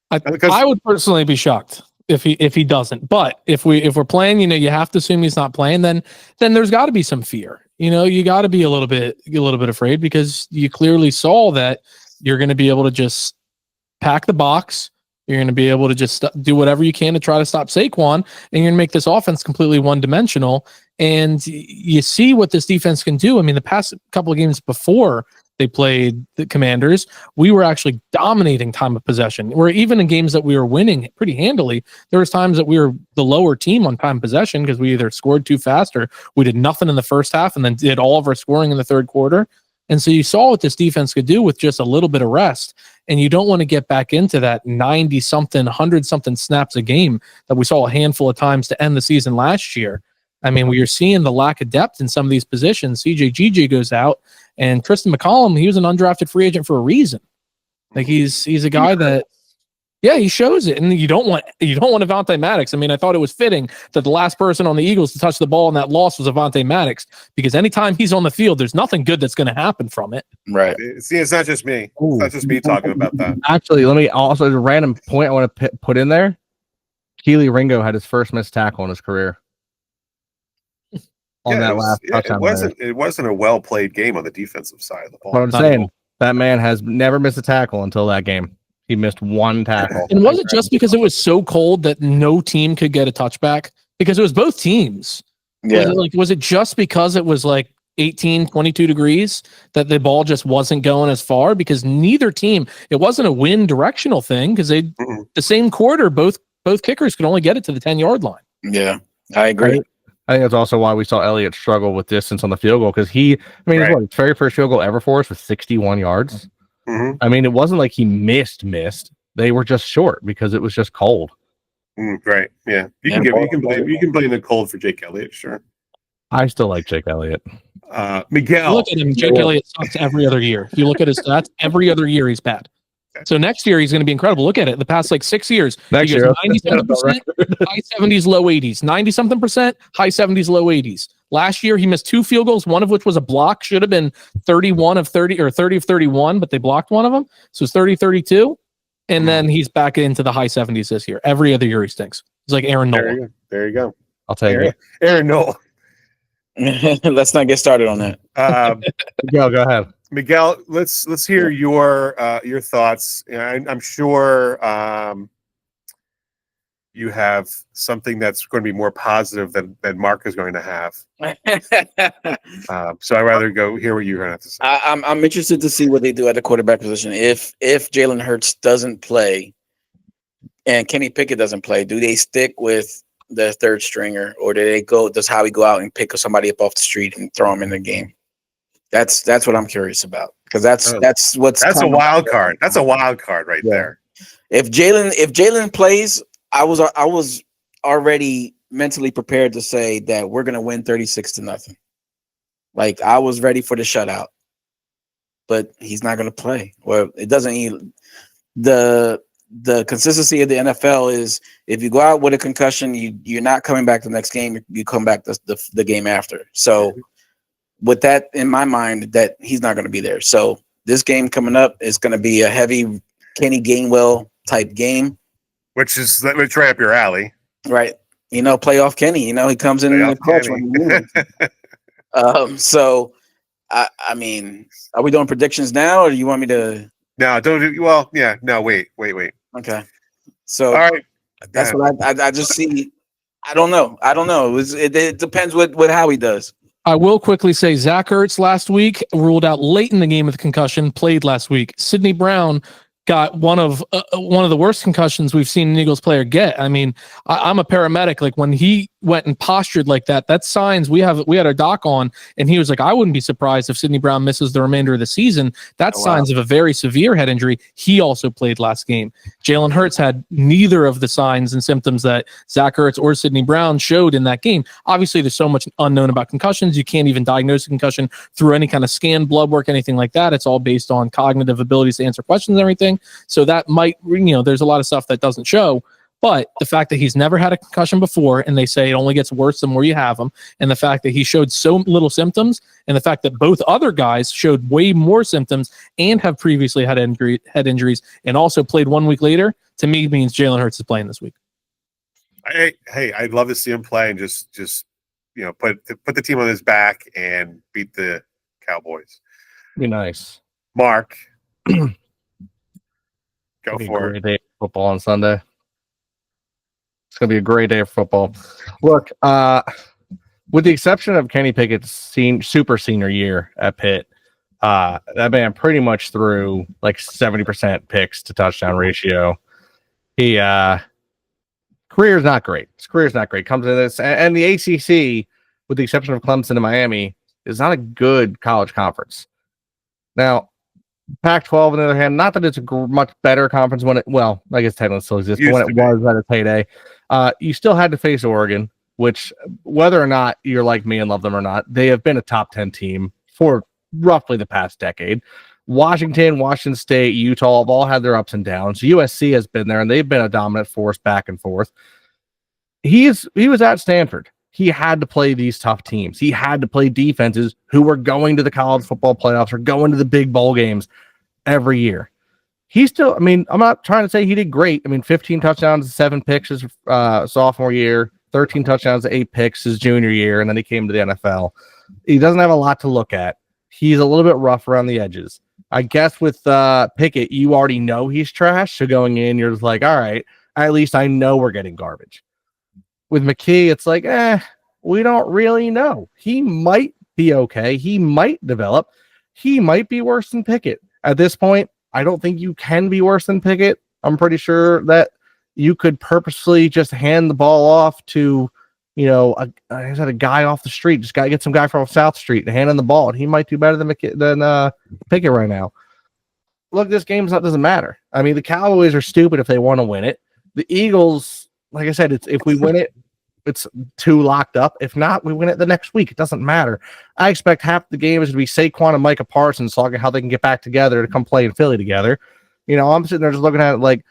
I would personally be shocked if he doesn't. But if we're playing, you have to assume he's not playing. Then there's got to be some fear. You got to be a little bit afraid, because you clearly saw that you're going to be able to just pack the box. You're going to be able to just do whatever you can to try to stop Saquon, and you're going to make this offense completely one-dimensional. And you see what this defense can do. I mean, the past couple of games before they played the Commanders, we were actually dominating time of possession. Where even in games that we were winning pretty handily, there was times that we were the lower team on time of possession because we either scored too fast or we did nothing in the first half and then did all of our scoring in the third quarter. And so you saw what this defense could do with just a little bit of rest. And you don't want to get back into that 90-something, 100-something snaps a game that we saw a handful of times to end the season last year. I mean, we are seeing the lack of depth in some of these positions. GJ goes out, and Tristan McCollum, he was an undrafted free agent for a reason. Like he's a guy that Yeah, he shows it, and you don't want Avonte Maddox. I mean, I thought it was fitting that the last person on the Eagles to touch the ball in that loss was Avonte Maddox, because anytime he's on the field, there's nothing good that's going to happen from it. Right. See, it's not just me. It's not just me talking about that. Actually, let me also a random point I want to put in there. Keely Ringo had his first missed tackle in his career. It wasn't a well played game on the defensive side of the ball. But I'm saying that man has never missed a tackle until that game. He missed one tackle. And was it just because it was so cold that no team could get a touchback? Because it was both teams. Yeah. Was it just because it was like 18, 22 degrees that the ball just wasn't going as far? Because neither team, it wasn't a wind directional thing, because the same quarter, both kickers could only get it to the 10-yard line. Yeah, I agree. I think that's also why we saw Elliott struggle with distance on the field goal, because his very first field goal ever for us was 61 yards. Mm-hmm. I mean, it wasn't like he missed. They were just short because it was just cold. Right. Yeah. You can blame the cold for Jake Elliott. Sure. I still like Jake Elliott. Miguel. Look at him. Jake Elliott sucks every other year. If you look at his stats, every other year he's bad. So next year he's going to be incredible. Look at it. The past 6 years, next year, 90-something%, high 70s, low 80s. 90-something%, high 70s, low 80s. Last year he missed 2 field goals, one of which was a block. Should have been 31 of 30 or 30 of 31, but they blocked one of them. So it's 30-32. And then he's back into the high 70s this year. Every other year he stinks. He's like Aaron Nola. There you go. I'll take it. Aaron Nola. Let's not get started on that. Go ahead. Miguel, let's hear your thoughts. I'm sure you have something that's going to be more positive than Mark is going to have. So I'd rather go hear what you're going to have to say. I'm interested to see what they do at the quarterback position. If Jalen Hurts doesn't play and Kenny Pickett doesn't play, do they stick with the third stringer, or does Howie go out and pick somebody up off the street and throw him in the game? That's what I'm curious about, because that's a wild card. That's a wild card right there. If Jalen plays, I was already mentally prepared to say that we're gonna win 36-0. Like, I was ready for the shutout, but he's not gonna play. Well, it doesn't. The consistency of the NFL is, if you go out with a concussion, you're not coming back the next game. You come back the game after. So, with that in my mind, that he's not going to be there. So this game coming up is going to be a heavy Kenny Gainwell type game, which right up your alley, right? Playoff Kenny. He comes in the clutch when he moves. So I mean, are we doing predictions now, or do you want me to? No, don't do. Well, yeah, no, wait. Okay. So all right, that's what I just see. I don't know. It depends what Howie does. I will quickly say Zach Ertz last week ruled out late in the game with concussion, played last week. Sidney Brown got one of the worst concussions we've seen an Eagles player get. I mean, I'm a paramedic. Like, when he went and postured like that, that's signs. We had our doc on, and he was like, I wouldn't be surprised if Sidney Brown misses the remainder of the season. That's signs of a very severe head injury. He also played last game. Jalen Hurts had neither of the signs and symptoms that Zach Ertz or Sidney Brown showed in that game. Obviously, there's so much unknown about concussions. You can't even diagnose a concussion through any kind of scan, blood work, anything like that. It's all based on cognitive abilities to answer questions and everything. So that might, there's a lot of stuff that doesn't show. But the fact that he's never had a concussion before, and they say it only gets worse the more you have them, and the fact that he showed so little symptoms, and the fact that both other guys showed way more symptoms and have previously had head injuries and also played 1 week later, to me means Jalen Hurts is playing this week. Hey, I'd love to see him play and just put the team on his back and beat the Cowboys. Be nice. Mark, go for it. Day of football on Sunday. It's going to be a great day of football. Look, with the exception of Kenny Pickett's super senior year at Pitt, that man pretty much threw like 70% picks to touchdown ratio. He career's not great. His career's not great. Comes in this, and the ACC, with the exception of Clemson and Miami, is not a good college conference. Now, Pac-12, on the other hand, not that it's a much better conference I guess technically still exists, but when it was at its heyday, you still had to face Oregon, which, whether or not you're like me and love them or not, they have been a top 10 team for roughly the past decade. Washington State, Utah have all had their ups and downs. USC has been there, and they've been a dominant force back and forth. He was at Stanford. He had to play these tough teams. He had to play defenses who were going to the college football playoffs or going to the big bowl games every year. He still, I mean, I'm not trying to say he did great. I mean, 15 touchdowns, 7 picks his sophomore year, 13 touchdowns, 8 picks his junior year, and then he came to the NFL. He doesn't have a lot to look at. He's a little bit rough around the edges. I guess with Pickett, you already know he's trash. So going in, you're just like, all right, at least I know we're getting garbage. With McKee, it's like, we don't really know. He might be okay. He might develop. He might be worse than Pickett. At this point, I don't think you can be worse than Pickett. I'm pretty sure that you could purposely just hand the ball off to, a guy off the street. Just got to get some guy from South Street and hand him the ball, and he might do better than Pickett right now. Look, this game doesn't matter. I mean, the Cowboys are stupid if they want to win it. The Eagles, like I said, if we win it, it's 2 locked up. If not, we win it the next week. It doesn't matter. I expect half the game is to be Saquon and Micah Parsons talking how they can get back together to come play in Philly together. I'm sitting there just looking at it like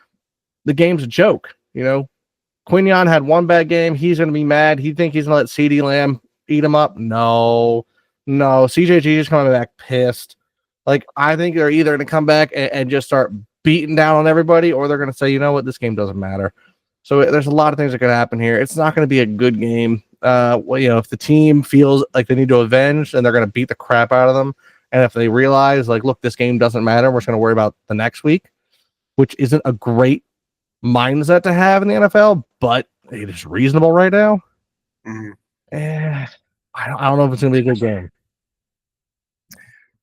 the game's a joke. Quinion had 1 bad game. He's going to be mad. He think he's going to let CeeDee Lamb eat him up. No. CJG is coming back pissed. Like, I think they're either going to come back and just start beating down on everybody, or they're going to say, you know what, this game doesn't matter. So there's a lot of things that could happen here. It's not going to be a good game. If the team feels like they need to avenge, then they're going to beat the crap out of them. And if they realize, like, look, this game doesn't matter, we're just going to worry about the next week, which isn't a great mindset to have in the NFL, but it is reasonable right now. Mm-hmm. I don't know if it's going to be a good game.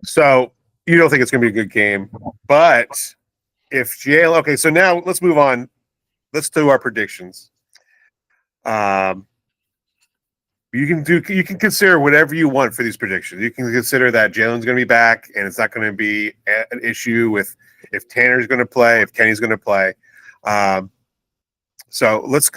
So you don't think it's going to be a good game, but if Jalen, okay, so now let's move on. Let's do our predictions. You can consider whatever you want for these predictions. You can consider that Jalen's going to be back, and it's not going to be an issue with if Tanner's going to play, if Kenny's going to play. So let's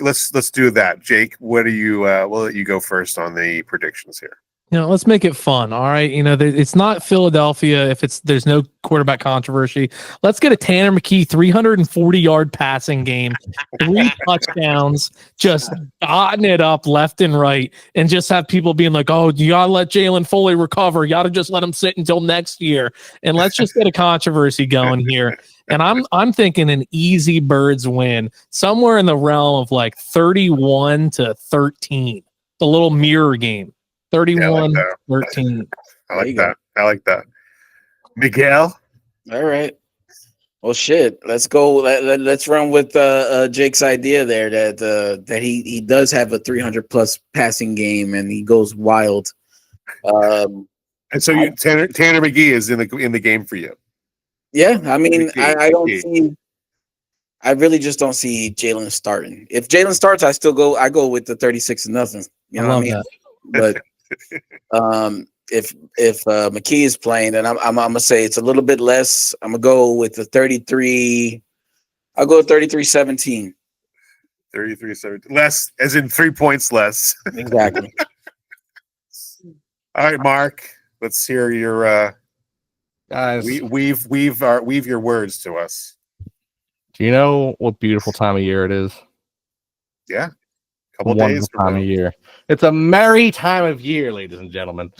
do that. Jake, what do you? We'll let you go first on the predictions here. Let's make it fun. All right. It's not Philadelphia if there's no quarterback controversy. Let's get a Tanner McKee 340-yard passing game, 3 touchdowns, just dotting it up left and right, and just have people being like, oh, you got to let Jalen fully recover. You got to just let him sit until next year. And let's just get a controversy going here. And I'm thinking an easy Birds win, somewhere in the realm of like 31-13, the little mirror game. 31-13. I like that. Miguel. All right. Well, shit. Let's go. Let's run with Jake's idea there that he does have a 300+ passing game and he goes wild. And so Tanner McGee is in the game for you. Yeah, I mean, I don't see. I really just don't see Jalen starting. If Jalen starts, I go with the 36-0. You know what I mean? But if McKee is playing, then I'm gonna say it's a little bit less. I'm gonna go with the 33. I'll go 33-17. 33-17. Less, as in 3 points less. Exactly. All right, Mark. Let's hear your guys. Weave your words to us. Do you know what beautiful time of year it is? Yeah. Couple days time of year. It's a merry time of year, ladies and gentlemen.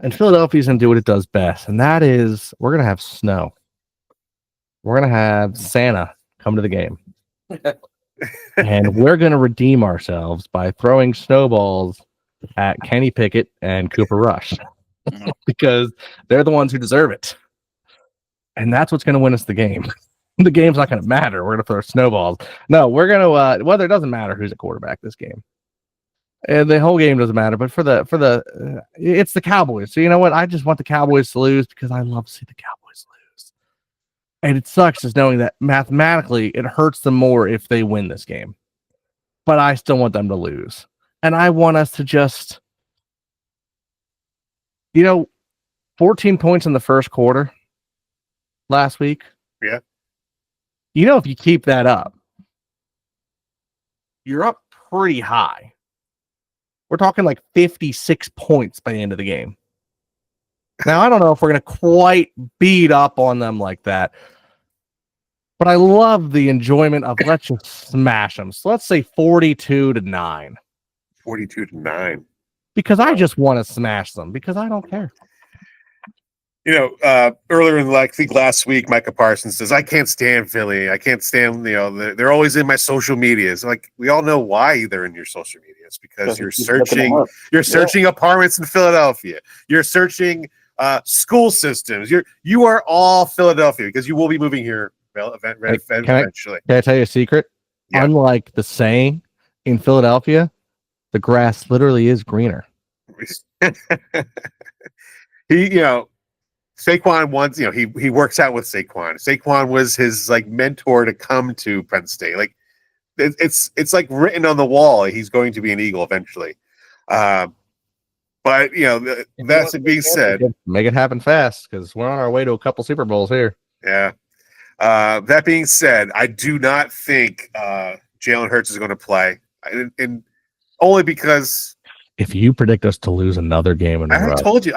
And Philadelphia's gonna do what it does best, and that is we're gonna have snow. We're gonna have Santa come to the game. And we're gonna redeem ourselves by throwing snowballs at Kenny Pickett and Cooper Rush. Because they're the ones who deserve it. And that's what's gonna win us the game. The game's not going to matter. We're going to throw snowballs. No, we're going to, whether it doesn't matter who's a quarterback this game. And the whole game doesn't matter, but it's the Cowboys. So you know what? I just want the Cowboys to lose because I love to see the Cowboys lose. And it sucks just knowing that mathematically it hurts them more if they win this game. But I still want them to lose. And I want us to just, 14 points in the first quarter last week. Yeah. If you keep that up, you're up pretty high. We're talking like 56 points by the end of the game. Now, I don't know if we're going to quite beat up on them like that, but I love the enjoyment of let's just smash them. So let's say 42-9. 42-9. Because I just want to smash them because I don't care. Earlier in I think last week, Micah Parsons says, I can't stand Philly. I can't stand, they're always in my social medias. Like, we all know why they're in your social medias because you're searching apartments in Philadelphia. You're searching school systems. You are all Philadelphia because you will be moving here eventually. Can I tell you a secret? Yeah. Unlike the saying in Philadelphia, the grass literally is greener. Saquon once, he works out with Saquon. Saquon was his mentor to come to Penn State. Like it's like written on the wall. He's going to be an Eagle eventually. But that's being said, make it happen fast because we're on our way to a couple Super Bowls here. Yeah. That being said, I do not think Jalen Hurts is going to play, and only because if you predict us to lose another game in a row, I told you.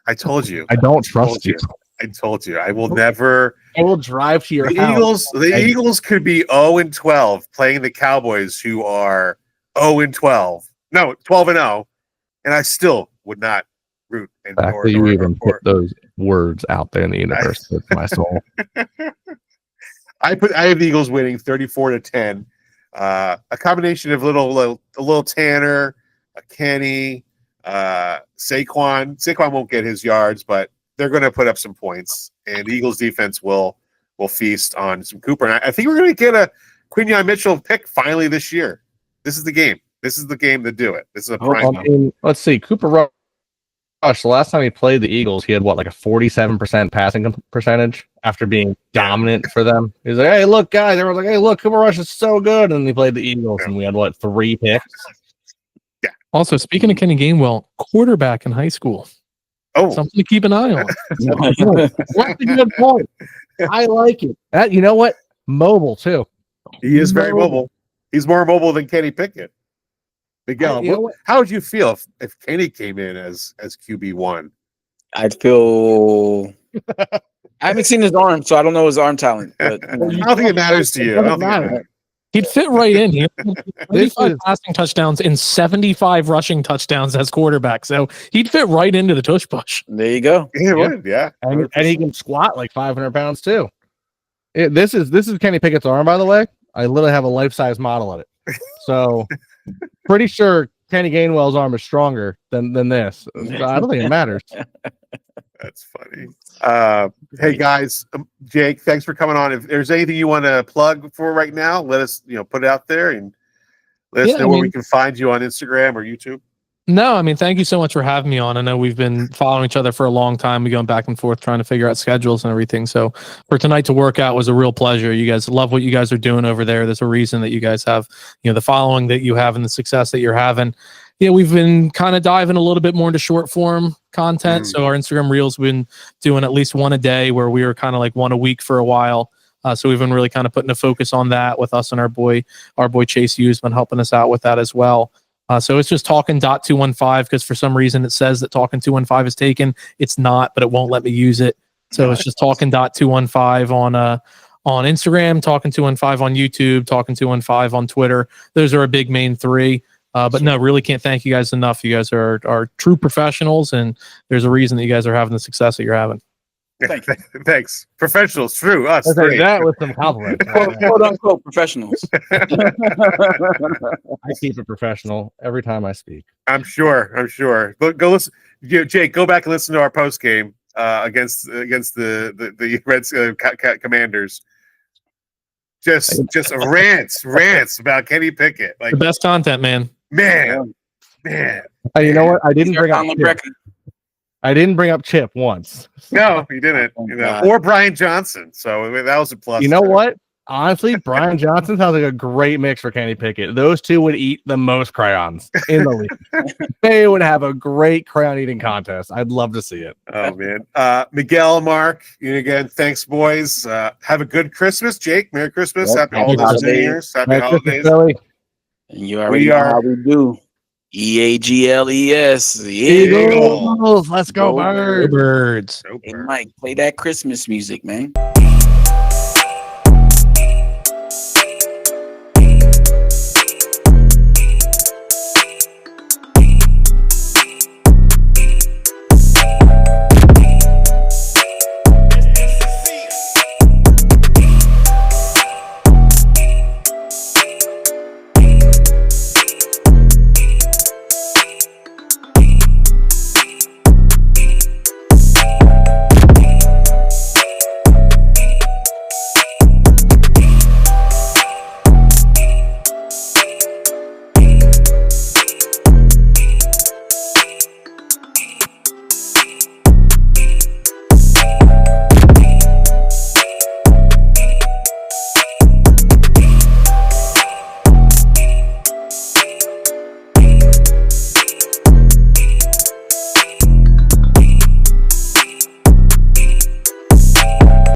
I told you. I don't trust you. I told you. I will never. I will drive to your house. The Eagles could be 0-12 playing the Cowboys, who are 0-12. No, 12-0, and I still would not root. The fact that you even put those words out there in the universe with my soul. I have the Eagles winning 34-10. A combination of a little Tanner, a Kenny, Saquon. Saquon won't get his yards, but they're going to put up some points, and the Eagles defense will feast on some Cooper. And I think we're going to get a Quinyon Mitchell pick finally this year. This is the game. This is the game to do it. This is a prime game. Let's see. Cooper Rush, the last time he played the Eagles, he had a 47% passing percentage after being dominant for them. He was like, hey, look, guys. Everyone's like, hey, look, Cooper Rush is so good. And he played the Eagles, and we had 3 picks? Yeah. Also, speaking of Kenny Gainwell, quarterback in high school. Oh, something to keep an eye on. That's a good point. I like it. You know what? Mobile too. He is very mobile. He's more mobile than Kenny Pickett. Miguel, how would you feel if Kenny came in as QB1? I'd feel. I haven't seen his arm, so I don't know his arm talent. But I don't think it matters to you. I don't think it matters. He'd fit right in. He had 35 passing touchdowns and 75 rushing touchdowns as quarterback. So he'd fit right into the tush push. There you go. He would, yeah. And he can squat 500 pounds too. This is Kenny Pickett's arm, by the way. I literally have a life-size model of it. So pretty sure Kenny Gainwell's arm is stronger than this. So I don't think it matters. That's funny. Hey guys, Jake, thanks for coming on. If there's anything you want to plug for right now, let us put it out there and let us know where we can find you on Instagram or YouTube. No, thank you so much for having me on. I know we've been following each other for a long time. We're going back and forth trying to figure out schedules and everything. So for tonight to work out was a real pleasure. You guys love what you guys are doing over there. There's a reason that you guys have, the following that you have and the success that you're having. Yeah, we've been kind of diving a little bit more into short form content. So our Instagram reels been doing at least one a day, where we were kind of one a week for a while. So we've been really kind of putting a focus on that with us, and our boy Chase Hughes been helping us out with that as well. So it's just talking.215 because for some reason it says that talking215 is taken. It's not, but it won't let me use it. So it's just talking.215 on Instagram, talking215 on YouTube, talking215 on Twitter. Those are our big main 3. But no, really can't thank you guys enough. You guys are true professionals, and there's a reason that you guys are having the success that you're having. Thanks. Professionals, true. Us. That with some compliments. Quote unquote professionals. I keep it professional every time I speak. I'm sure. But go listen. Jake, go back and listen to our post game against the Reds Commanders. Just rants about Kenny Pickett. The best content, man. Man. Hey, you know what? I didn't bring up Chip once. No, you didn't. Or Brian Johnson. So that was a plus. You know what? Honestly, Brian Johnson sounds like a great mix for Kenny Pickett. Those two would eat the most crayons in the league. They would have a great crayon eating contest. I'd love to see it. Oh, man. Miguel, Mark, again, thanks, boys. Have a good Christmas. Jake, Merry Christmas. Happy holidays. Happy holidays. And you already know how we do. Eagles. Eagles. Let's go, Go Birds. Birds. Nope. Hey, Mike, play that Christmas music, man.